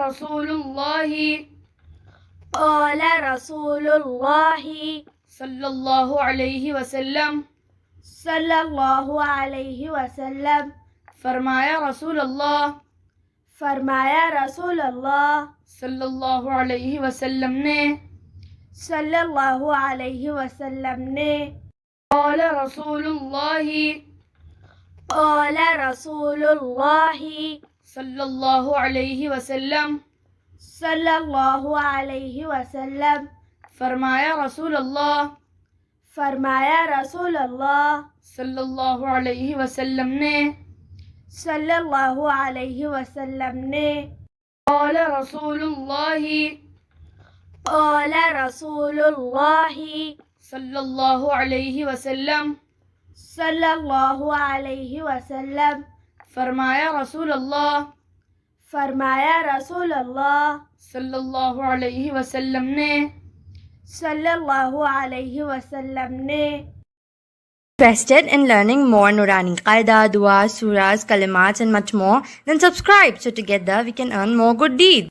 रसूलुल्लाहि قال رسول الله सल्लल्लाहु अलैहि वसल्लम صلى الله عليه वसल्लम फरमाया रसूल अल्लाह फरमाया रसूल अल्लाह सल्लल्लाहु अलैहि वसल्लम ने सल्लल्लाहु अलैहि वसल्लम ने قال रसूलुल्लाहि قال رسول الله सल्लल्लाहु अलैहि वसल्लम सल्लल्लाहु अलैहि वसल्लम फरमाया रसूल अल्लाह फरमाया रसूल अल्लाह सल्लल्लाहु अलैहि वसल्लम ने सल्लल्लाहु अलैहि वसल्लम ने قال रसूलुल्लाहि قال رسول الله सल्लल्लाहु अलैहि वसल्लम सल्लल्लाहु अलैहि वसल्लम फरमाया रसूल अल्लाह फरमाया रसूल अल्लाह सल्लल्लाहु अलैहि वसल्लम ने सल्लल्लाहु अलैहि वसल्लम ने Interested in learning more Nurani Qaida, Dua, Surahs, Kalimats and much more? Then subscribe so together we can earn more good deeds.